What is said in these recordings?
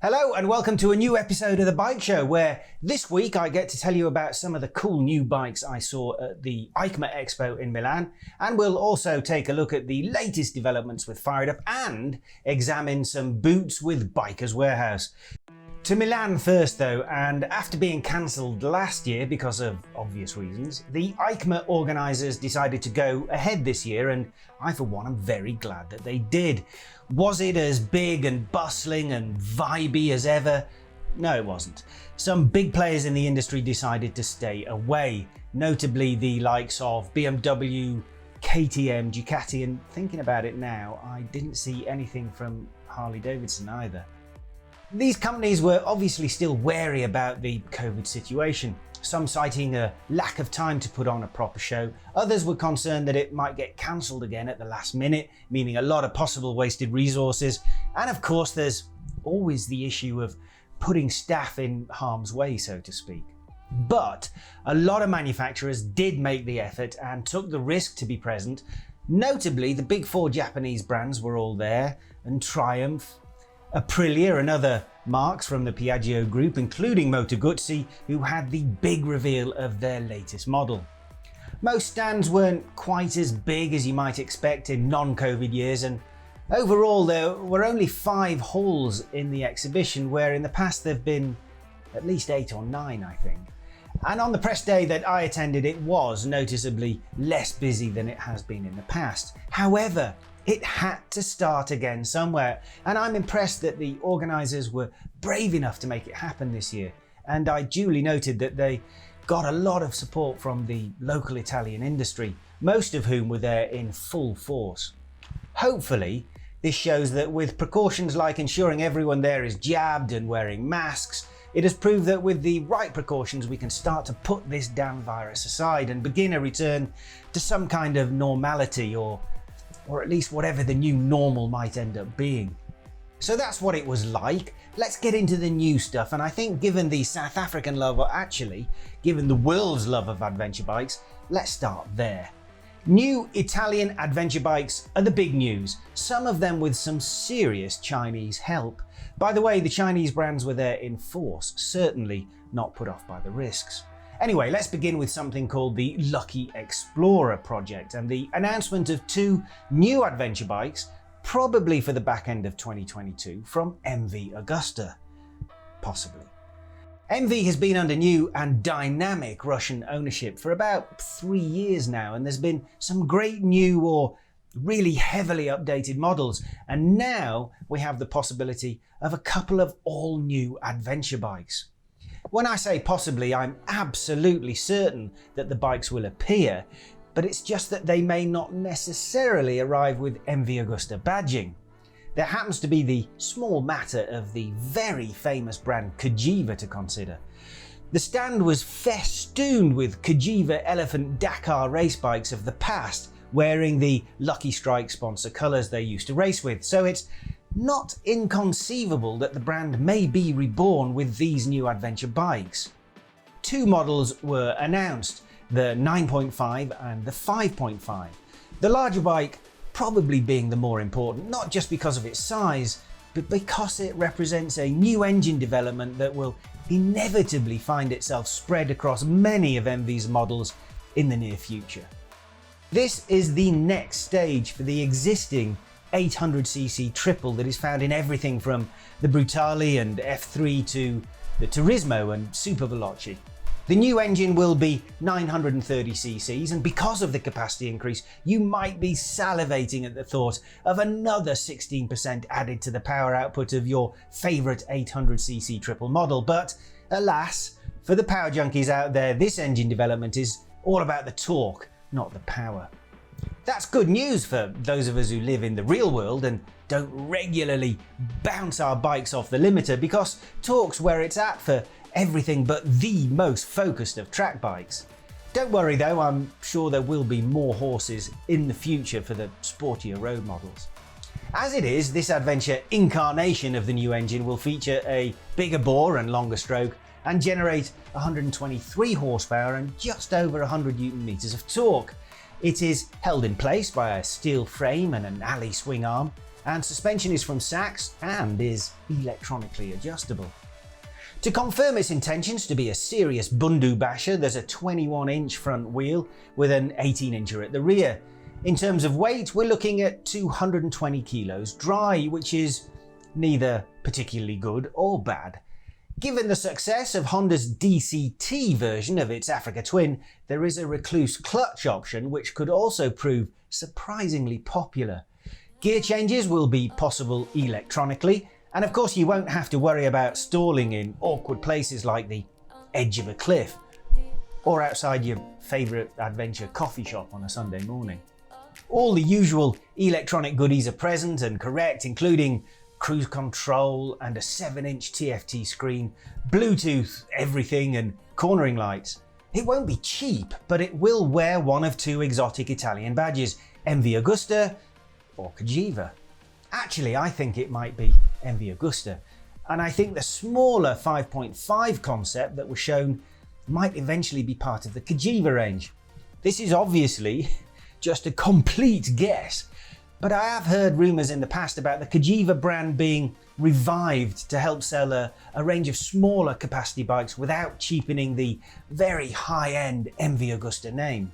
Hello and welcome to a new episode of The Bike Show, where this week I get to tell you about some of the cool new bikes I saw at the EICMA Expo in Milan, and we'll also take a look at the latest developments with Fired Up and examine some boots with Bikers Warehouse. To Milan first though, and after being cancelled last year because of obvious reasons, the EICMA organisers decided to go ahead this year, and I for one am very glad that they did. Was it as big and bustling and vibey as ever? No, it wasn't. Some big players in the industry decided to stay away, notably the likes of BMW, KTM, Ducati, and thinking about it now, I didn't see anything from Harley Davidson either. These companies were obviously still wary about the COVID situation, some citing a lack of time to put on a proper show. Others were concerned that it might get cancelled again at the last minute, meaning a lot of possible wasted resources. And of course, there's always the issue of putting staff in harm's way, so to speak. But a lot of manufacturers did make the effort and took the risk to be present. Notably, the big four Japanese brands were all there, and Triumph, Aprilia and other marques from the Piaggio group, including Moto Guzzi, who had the big reveal of their latest model. Most stands weren't quite as big as you might expect in non-COVID years, and overall there were only 5 halls in the exhibition, where in the past there've been at least 8 or 9, I think. And on the press day that I attended, it was noticeably less busy than it has been in the past. However, it had to start again somewhere, and I'm impressed that the organisers were brave enough to make it happen this year, and I duly noted that they got a lot of support from the local Italian industry, most of whom were there in full force. Hopefully, this shows that with precautions like ensuring everyone there is jabbed and wearing masks, it has proved that with the right precautions we can start to put this damn virus aside and begin a return to some kind of normality, or at least whatever the new normal might end up being. So that's what it was like. Let's get into the new stuff, and I think given the South African love, or actually given the world's love of adventure bikes, let's start there. New Italian adventure bikes are the big news, some of them with some serious Chinese help. By the way, the Chinese brands were there in force, certainly not put off by the risks. Anyway, let's begin with something called the Lucky Explorer project and the announcement of 2 new adventure bikes, probably for the back end of 2022, from MV Augusta. Possibly. MV has been under new and dynamic Russian ownership for about 3 years now, and there's been some great new or really heavily updated models, and now we have the possibility of a couple of all new adventure bikes. When I say possibly, I'm absolutely certain that the bikes will appear, but it's just that they may not necessarily arrive with MV Agusta badging. There happens to be the small matter of the very famous brand Cagiva to consider. The stand was festooned with Cagiva Elephant Dakar race bikes of the past, wearing the Lucky Strike sponsor colours they used to race with, so it's not inconceivable that the brand may be reborn with these new adventure bikes. 2 models were announced, the 9.5 and the 5.5. The larger bike probably being the more important, not just because of its size, but because it represents a new engine development that will inevitably find itself spread across many of MV's models in the near future. This is the next stage for the existing 800cc triple that is found in everything from the Brutale and F3 to the Turismo and Super Veloci. The new engine will be 930cc's, and because of the capacity increase, you might be salivating at the thought of another 16% added to the power output of your favourite 800cc triple model. But alas, for the power junkies out there, this engine development is all about the torque, not the power. That's good news for those of us who live in the real world and don't regularly bounce our bikes off the limiter, because torque's where it's at for everything but the most focused of track bikes. Don't worry though, I'm sure there will be more horses in the future for the sportier road models. As it is, this adventure incarnation of the new engine will feature a bigger bore and longer stroke and generate 123 horsepower and just over 100 Nm of torque. It is held in place by a steel frame and an alley swing arm, and suspension is from Sachs and is electronically adjustable. To confirm its intentions to be a serious bundu basher, there's a 21-inch front wheel with an 18-incher at the rear. In terms of weight, we're looking at 220 kilos dry, which is neither particularly good or bad. Given the success of Honda's DCT version of its Africa Twin, there is a recluse clutch option which could also prove surprisingly popular. Gear changes will be possible electronically, and of course you won't have to worry about stalling in awkward places like the edge of a cliff or outside your favourite adventure coffee shop on a Sunday morning. All the usual electronic goodies are present and correct, including cruise control and a 7-inch TFT screen, Bluetooth everything and cornering lights. It won't be cheap, but it will wear one of two exotic Italian badges, MV Augusta or Cagiva. Actually, I think it might be MV Augusta, and I think the smaller 5.5 concept that was shown might eventually be part of the Cagiva range. This is obviously just a complete guess, but I have heard rumours in the past about the Cagiva brand being revived to help sell a range of smaller capacity bikes without cheapening the very high-end MV Augusta name.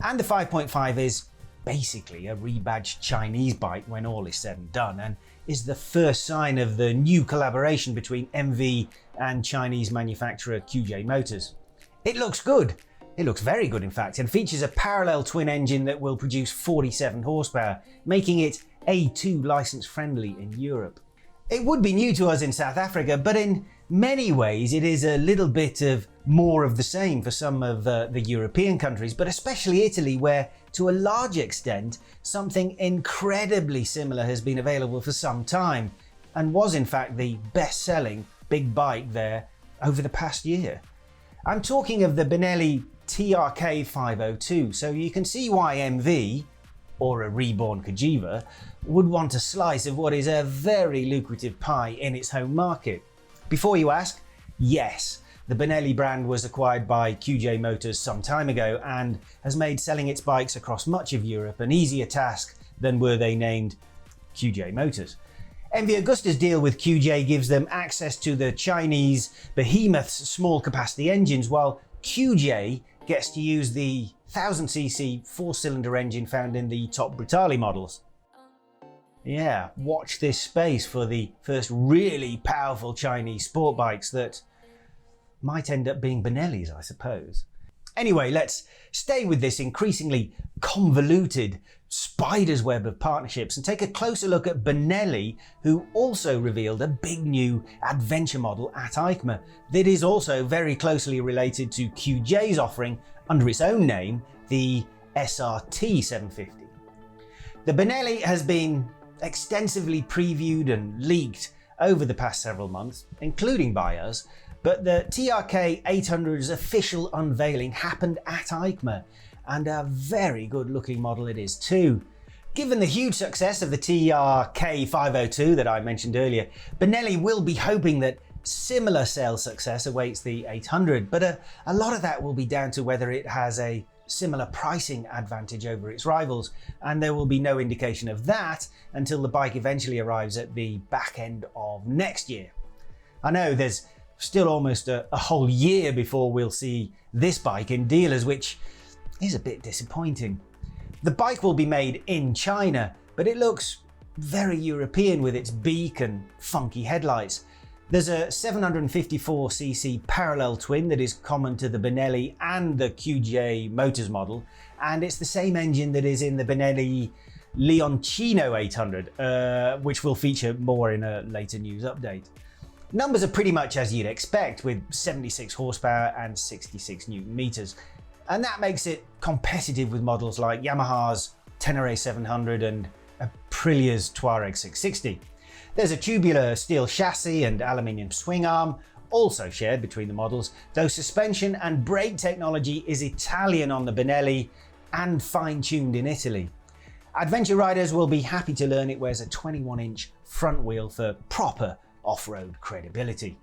And the 5.5 is basically a rebadged Chinese bike when all is said and done, and is the first sign of the new collaboration between MV and Chinese manufacturer QJ Motors. It looks good. It looks very good in fact, and features a parallel twin engine that will produce 47 horsepower, making it A2 license friendly in Europe. It would be new to us in South Africa, but in many ways it is a little bit of more of the same for some of the European countries, but especially Italy, where to a large extent something incredibly similar has been available for some time and was in fact the best-selling big bike there over the past year. I'm talking of the Benelli TRK 502, so you can see why MV, or a reborn Cagiva, would want a slice of what is a very lucrative pie in its home market. Before you ask, yes, the Benelli brand was acquired by QJ Motors some time ago and has made selling its bikes across much of Europe an easier task than were they named QJ Motors. MV Augusta's deal with QJ gives them access to the Chinese behemoth's small capacity engines, while QJ gets to use the 1000cc 4-cylinder engine found in the top Brutale models. Yeah, watch this space for the first really powerful Chinese sport bikes that might end up being Benelli's, I suppose. Anyway, let's stay with this increasingly convoluted spider's web of partnerships and take a closer look at Benelli, who also revealed a big new adventure model at EICMA that is also very closely related to QJ's offering under its own name, the SRT750. The Benelli has been extensively previewed and leaked over the past several months, including by us, but the TRK 800's official unveiling happened at EICMA, and a very good looking model it is too. Given the huge success of the TRK 502 that I mentioned earlier, Benelli will be hoping that similar sales success awaits the 800, but a lot of that will be down to whether it has a similar pricing advantage over its rivals, and there will be no indication of that until the bike eventually arrives at the back end of next year. I know there's still almost a whole year before we'll see this bike in dealers, which is a bit disappointing. The bike will be made in China, but it looks very European with its beak and funky headlights. There's a 754cc parallel twin that is common to the Benelli and the QJ Motors model, and it's the same engine that is in the Benelli Leoncino 800, which will feature more in a later news update. Numbers are pretty much as you'd expect, with 76 horsepower and 66 Newton meters, and that makes it competitive with models like Yamaha's Tenere 700 and Aprilia's Touareg 660. There's a tubular steel chassis and aluminium swing arm, also shared between the models, though suspension and brake technology is Italian on the Benelli and fine-tuned in Italy. Adventure riders will be happy to learn it wears a 21-inch front wheel for proper off-road credibility.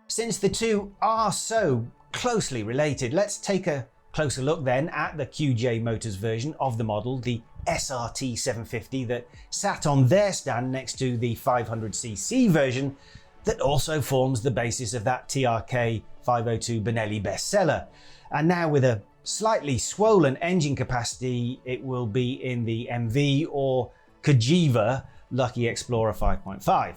Since the two are so closely related, let's take a Closer look then at the QJ Motors version of the model, the SRT750 that sat on their stand next to the 500cc version that also forms the basis of that TRK 502 Benelli bestseller. And now with a slightly swollen engine capacity, it will be in the MV or Cagiva Lucky Explorer 5.5.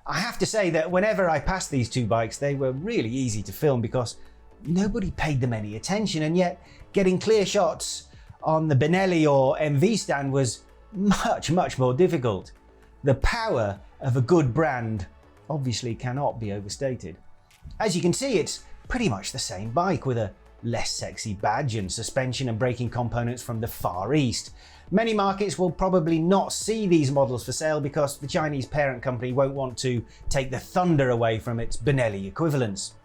I have to say that whenever I passed these two bikes, they were really easy to film because nobody paid them any attention, and yet getting clear shots on the Benelli or MV stand was much more difficult. The power of a good brand obviously cannot be overstated. As you can see, it's pretty much the same bike with a less sexy badge and suspension and braking components from the Far East. Many markets will probably not see these models for sale because the Chinese parent company won't want to take the thunder away from its Benelli equivalents.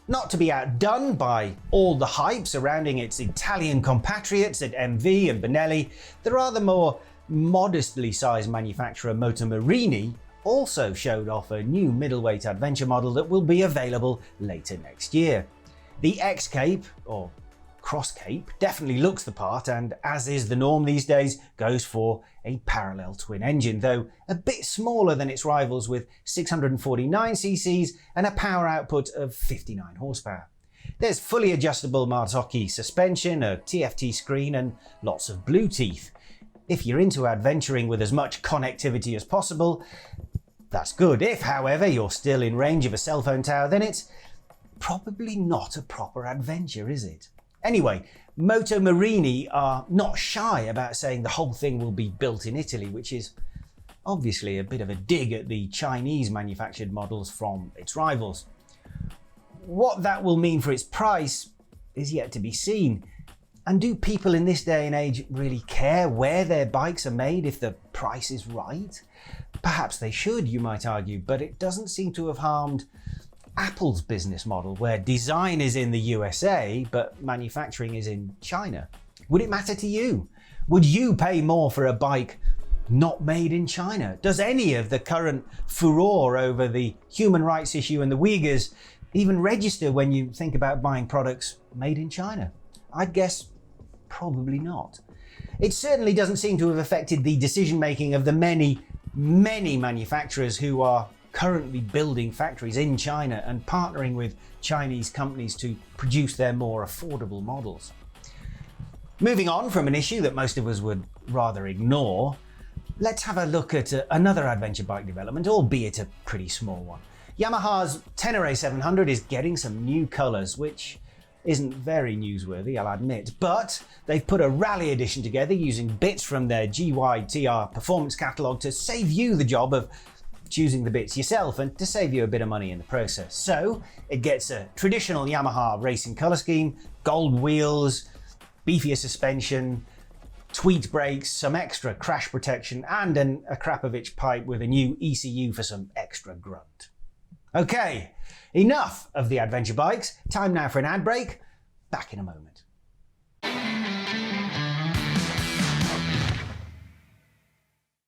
Not to be outdone by all the hype surrounding its Italian compatriots at MV and Benelli, the rather more modestly sized manufacturer Motomourini also showed off a new middleweight adventure model that will be available later next year. The XCape, or Cross-Cape, definitely looks the part and, as is the norm these days, goes for a parallel twin engine, though a bit smaller than its rivals with 649cc and a power output of 59 horsepower. There's fully adjustable Marzocchi suspension, a TFT screen and lots of blue teeth. If you're into adventuring with as much connectivity as possible, that's good. If, however, you're still in range of a cell phone tower, then it's probably not a proper adventure, is it? Anyway, Motomourini are not shy about saying the whole thing will be built in Italy, which is obviously a bit of a dig at the Chinese manufactured models from its rivals. What that will mean for its price is yet to be seen. And do people in this day and age really care where their bikes are made if the price is right? Perhaps they should, you might argue, but it doesn't seem to have harmed Apple's business model, where design is in the USA, but manufacturing is in China. Would it matter to you? Would you pay more for a bike not made in China? Does any of the current furore over the human rights issue and the Uyghurs even register when you think about buying products made in China? I'd guess probably not. It certainly doesn't seem to have affected the decision-making of the many manufacturers who are currently building factories in China and partnering with Chinese companies to produce their more affordable models. Moving on from an issue that most of us would rather ignore, let's have a look at another adventure bike development, albeit a pretty small one. Yamaha's Tenere 700 is getting some new colours, which isn't very newsworthy, I'll admit, but they've put a rally edition together using bits from their GYTR performance catalogue to save you the job of choosing the bits yourself and to save you a bit of money in the process. So it gets a traditional Yamaha racing colour scheme, gold wheels, beefier suspension, tweaked brakes, some extra crash protection and a Krapovich pipe with a new ECU for some extra grunt. Okay, enough of the adventure bikes. Time now for an ad break. Back in a moment.